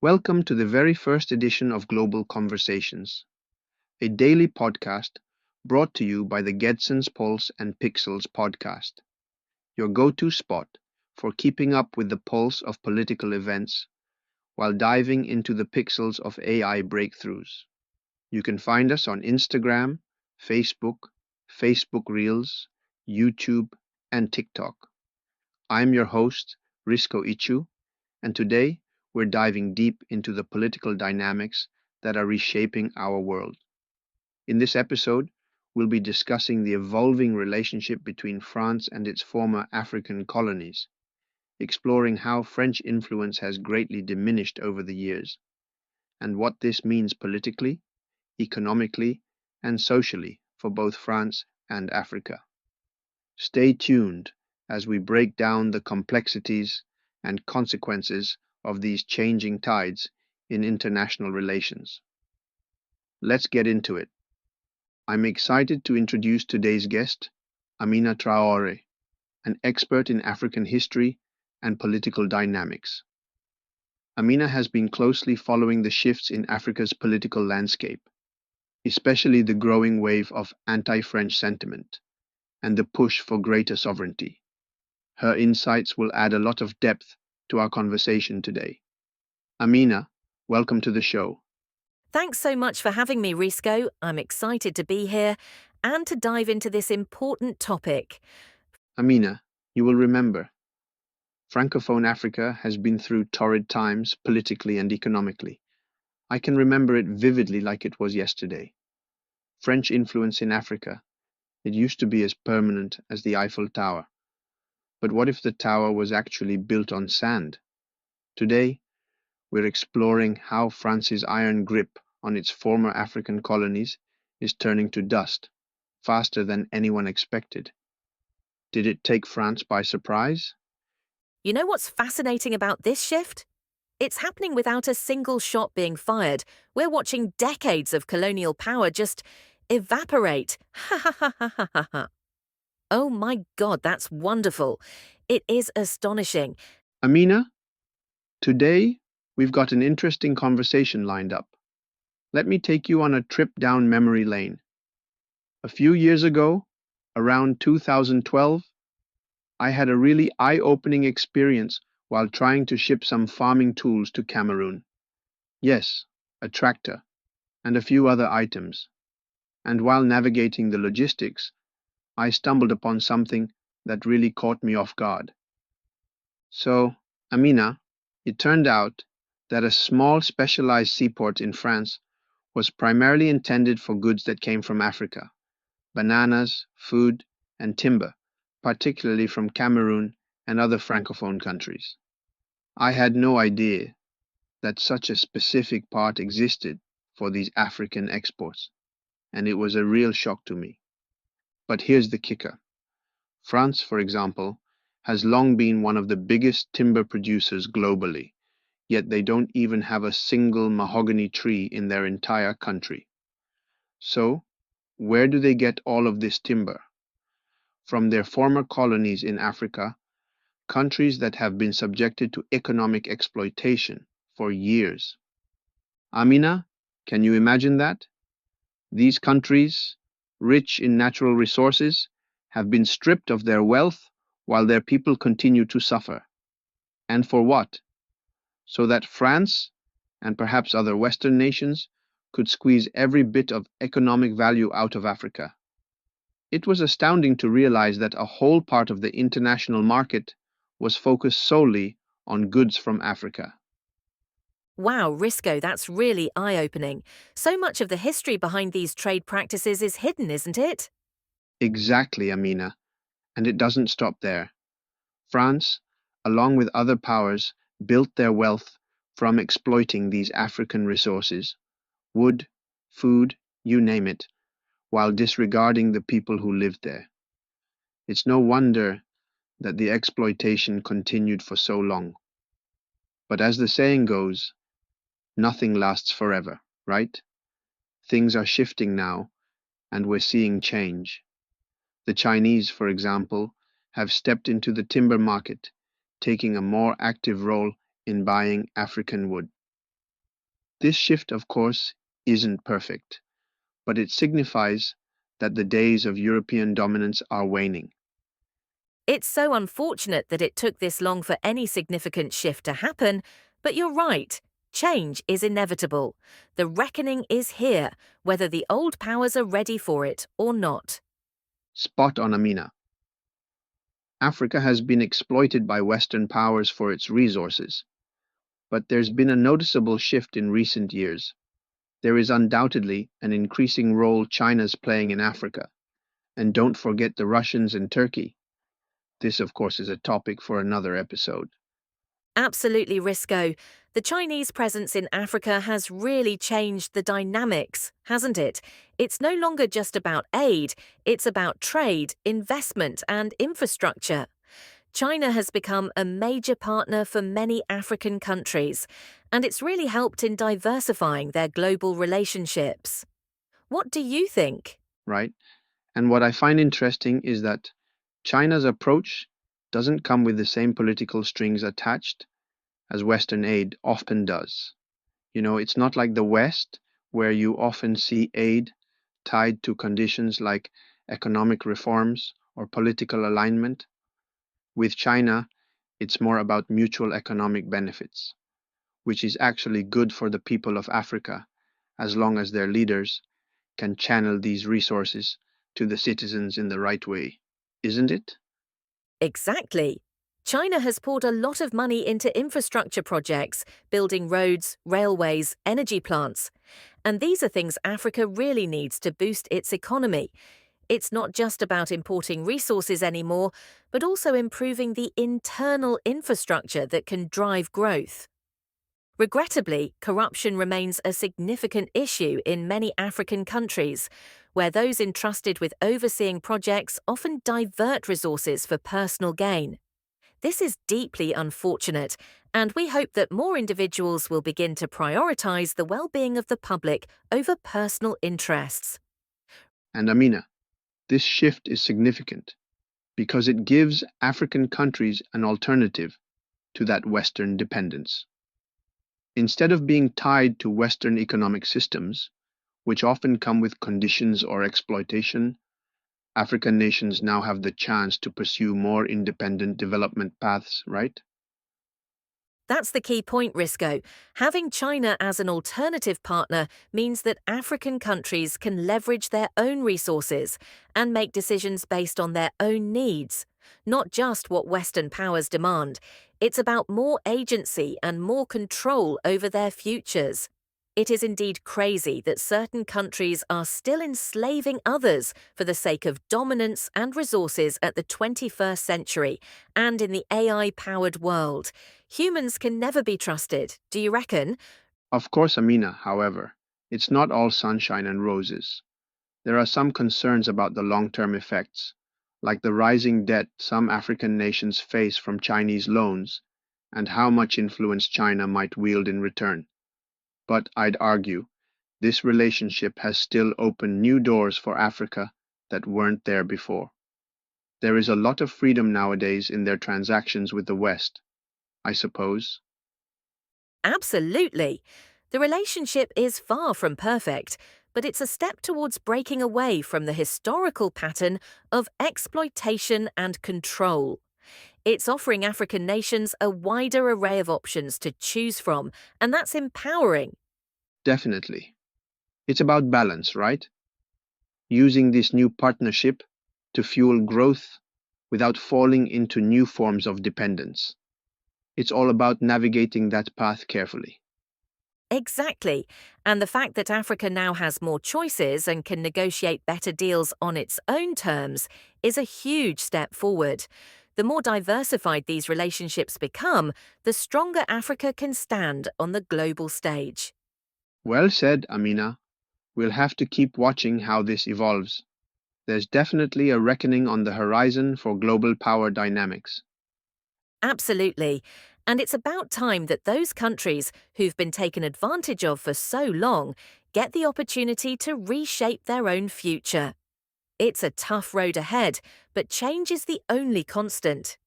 Welcome to the very first edition of Global Conversations, a daily podcast brought to you by the Gedsens Pulse and Pixels podcast, your go-to spot for keeping up with the pulse of political events while diving into the pixels of AI breakthroughs. You can find us on Instagram, Facebook, Facebook Reels, YouTube, and TikTok. I'm your host, Risco Ichu, and today we're diving deep into the political dynamics that are reshaping our world. In this episode, we'll be discussing the evolving relationship between France and its former African colonies, exploring how French influence has greatly diminished over the years, and what this means politically, economically, and socially for both France and Africa. Stay tuned as we break down the complexities and consequences of these changing tides in international relations. Let's get into it. I'm excited to introduce today's guest, Amina Traore, an expert in African history and political dynamics. Amina has been closely following the shifts in Africa's political landscape, especially the growing wave of anti-French sentiment and the push for greater sovereignty. Her insights will add a lot of depth to our conversation today. Amina, welcome to the show. Thanks so much for having me, Risco. I'm excited to be here and to dive into this important topic. Amina, you will remember, Francophone Africa has been through torrid times politically and economically. I can remember it vividly like it was yesterday. French influence in Africa, it used to be as permanent as the Eiffel Tower. But what if the tower was actually built on sand? Today, we're exploring how France's iron grip on its former African colonies is turning to dust faster than anyone expected. Did it take France by surprise? You know what's fascinating about this shift? It's happening without a single shot being fired. We're watching decades of colonial power just evaporate. Ha ha ha ha ha ha ha. Oh my God, that's wonderful. It is astonishing. Amina, today we've got an interesting conversation lined up. Let me take you on a trip down memory lane. A few years ago, around 2012, I had a really eye-opening experience while trying to ship some farming tools to Cameroon. Yes, a tractor, and a few other items. And while navigating the logistics, I stumbled upon something that really caught me off guard. So, Amina, it turned out that a small specialized seaport in France was primarily intended for goods that came from Africa, bananas, food, and timber, particularly from Cameroon and other Francophone countries. I had no idea that such a specific part existed for these African exports, and it was a real shock to me. But here's the kicker. France, for example, has long been one of the biggest timber producers globally, yet they don't even have a single mahogany tree in their entire country. So, where do they get all of this timber? From their former colonies in Africa, countries that have been subjected to economic exploitation for years. Amina, can you imagine that? These countries, rich in natural resources, have been stripped of their wealth while their people continue to suffer. And for what? So that France, and perhaps other Western nations, could squeeze every bit of economic value out of Africa. It was astounding to realize that a whole part of the international market was focused solely on goods from Africa. Wow, Risco, that's really eye-opening. So much of the history behind these trade practices is hidden, isn't it? Exactly, Amina. And it doesn't stop there. France, along with other powers, built their wealth from exploiting these African resources, wood, food, you name it, while disregarding the people who lived there. It's no wonder that the exploitation continued for so long. But as the saying goes, nothing lasts forever, right? Things are shifting now, and we're seeing change. The Chinese, for example, have stepped into the timber market, taking a more active role in buying African wood. This shift, of course, isn't perfect, but it signifies that the days of European dominance are waning. It's so unfortunate that it took this long for any significant shift to happen, but you're right. Change is inevitable. The reckoning is here, whether the old powers are ready for it or not. Spot on, Amina. Africa has been exploited by Western powers for its resources, but there's been a noticeable shift in recent years. There is undoubtedly an increasing role China's playing in Africa. And don't forget the Russians and Turkey. This, of course, is a topic for another episode. Absolutely, Risco. The Chinese presence in Africa has really changed the dynamics, hasn't it? It's no longer just about aid, it's about trade, investment, and infrastructure. China has become a major partner for many African countries, and it's really helped in diversifying their global relationships. What do you think? Right? And what I find interesting is that China's approach doesn't come with the same political strings attached as Western aid often does. It's not like the West, where you often see aid tied to conditions like economic reforms or political alignment. With China, it's more about mutual economic benefits, which is actually good for the people of Africa, as long as their leaders can channel these resources to the citizens in the right way, isn't it? Exactly. China has poured a lot of money into infrastructure projects, building roads, railways, energy plants. And these are things Africa really needs to boost its economy. It's not just about importing resources anymore, but also improving the internal infrastructure that can drive growth. Regrettably, corruption remains a significant issue in many African countries, where those entrusted with overseeing projects often divert resources for personal gain. This is deeply unfortunate, and we hope that more individuals will begin to prioritize the well-being of the public over personal interests. And Amina, this shift is significant because it gives African countries an alternative to that Western dependence. Instead of being tied to Western economic systems, which often come with conditions or exploitation, African nations now have the chance to pursue more independent development paths, right? That's the key point, Risco. Having China as an alternative partner means that African countries can leverage their own resources and make decisions based on their own needs, not just what Western powers demand. It's about more agency and more control over their futures. It is indeed crazy that certain countries are still enslaving others for the sake of dominance and resources at the 21st century and in the AI-powered world. Humans can never be trusted, do you reckon? Of course, Amina, however, it's not all sunshine and roses. There are some concerns about the long-term effects, like the rising debt some African nations face from Chinese loans and how much influence China might wield in return. But I'd argue this relationship has still opened new doors for Africa that weren't there before. There is a lot of freedom nowadays in their transactions with the West, I suppose. Absolutely. The relationship is far from perfect, but it's a step towards breaking away from the historical pattern of exploitation and control. It's offering African nations a wider array of options to choose from, and that's empowering. Definitely. It's about balance, right? Using this new partnership to fuel growth without falling into new forms of dependence. It's all about navigating that path carefully. Exactly. And the fact that Africa now has more choices and can negotiate better deals on its own terms is a huge step forward. The more diversified these relationships become, the stronger Africa can stand on the global stage. Well said, Amina. We'll have to keep watching how this evolves. There's definitely a reckoning on the horizon for global power dynamics. Absolutely. And it's about time that those countries who've been taken advantage of for so long get the opportunity to reshape their own future. It's a tough road ahead, but change is the only constant.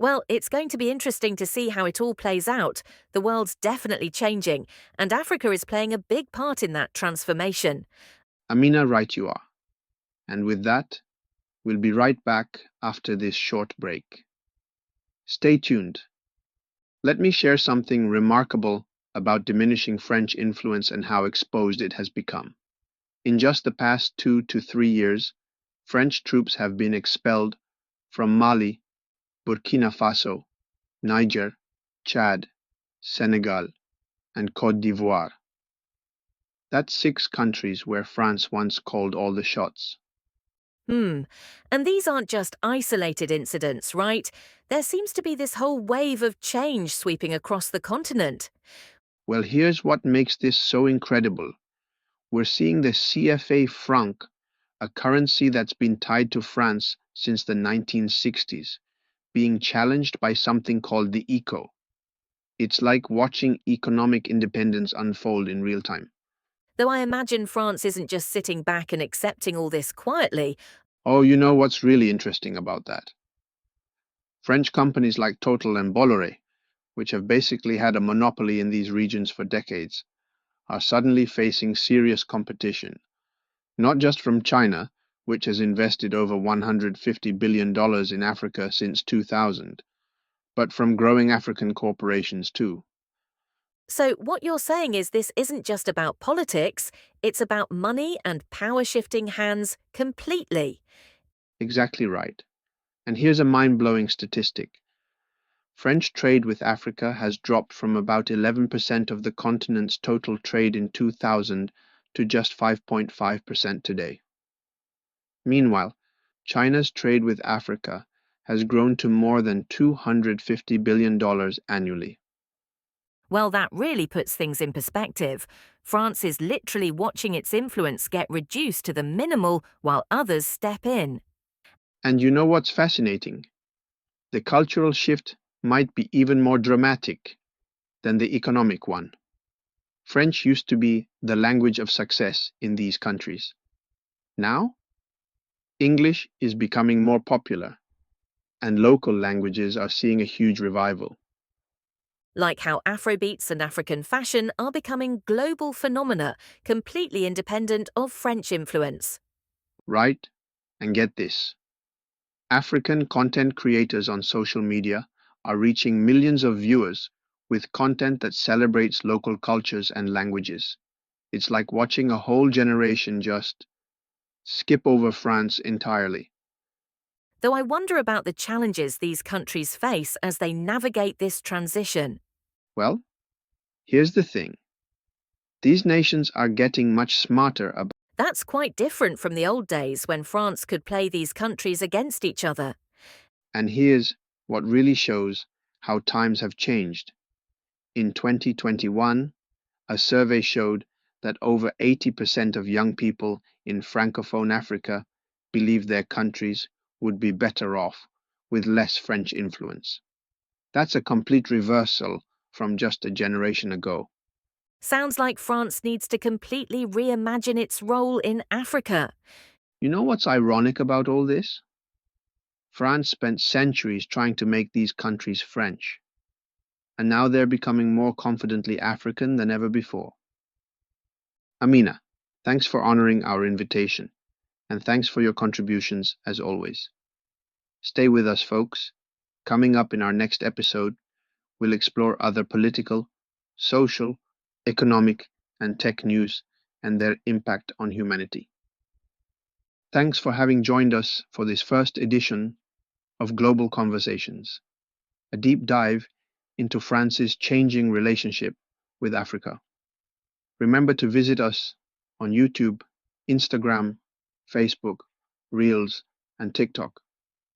Well, it's going to be interesting to see how it all plays out. The world's definitely changing, and Africa is playing a big part in that transformation. Amina, right you are. And with that, we'll be right back after this short break. Stay tuned. Let me share something remarkable about diminishing French influence and how exposed it has become. In just the past 2 to 3 years, French troops have been expelled from Mali, Burkina Faso, Niger, Chad, Senegal, and Côte d'Ivoire. That's 6 countries where France once called all the shots. Hmm. And these aren't just isolated incidents, right? There seems to be this whole wave of change sweeping across the continent. Well, here's what makes this so incredible. We're seeing the CFA franc, a currency that's been tied to France since the 1960s, being challenged by something called the ECO. It's like watching economic independence unfold in real time. Though I imagine France isn't just sitting back and accepting all this quietly. Oh, you know what's really interesting about that? French companies like Total and Bolloré, which have basically had a monopoly in these regions for decades, are suddenly facing serious competition, not just from China, which has invested over $150 billion in Africa since 2000, but from growing African corporations too. So, what you're saying is this isn't just about politics, it's about money and power shifting hands completely. Exactly right. And here's a mind-blowing statistic. French trade with Africa has dropped from about 11% of the continent's total trade in 2000 to just 5.5% today. Meanwhile, China's trade with Africa has grown to more than $250 billion annually. Well, that really puts things in perspective. France is literally watching its influence get reduced to the minimal while others step in. And you know what's fascinating? The cultural shift might be even more dramatic than the economic one. French used to be the language of success in these countries. Now, English is becoming more popular, and local languages are seeing a huge revival, Like how Afrobeats and African fashion are becoming global phenomena, completely independent of French influence. right? And get this, African content creators on social media are reaching millions of viewers with content that celebrates local cultures and languages. It's like watching a whole generation just skip over France entirely. Though I wonder about the challenges these countries face as they navigate this transition. Well, here's the thing. These nations are getting much smarter about, That's quite different from the old days when France could play these countries against each other. and here's what really shows how times have changed. In 2021, a survey showed that over 80% of young people in Francophone Africa believe their countries would be better off with less French influence. That's a complete reversal from just a generation ago. Sounds like France needs to completely reimagine its role in Africa. You know what's ironic about all this? France spent centuries trying to make these countries French, and now they're becoming more confidently African than ever before. Amina, thanks for honoring our invitation, and thanks for your contributions as always. Stay with us, folks. Coming up in our next episode, we'll explore other political, social, economic, and tech news and their impact on humanity. Thanks for having joined us for this first edition of Global Conversations, a deep dive into France's changing relationship with Africa. Remember to visit us on YouTube, Instagram, Facebook, Reels, and TikTok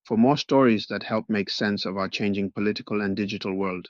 for more stories that help make sense of our changing political and digital world.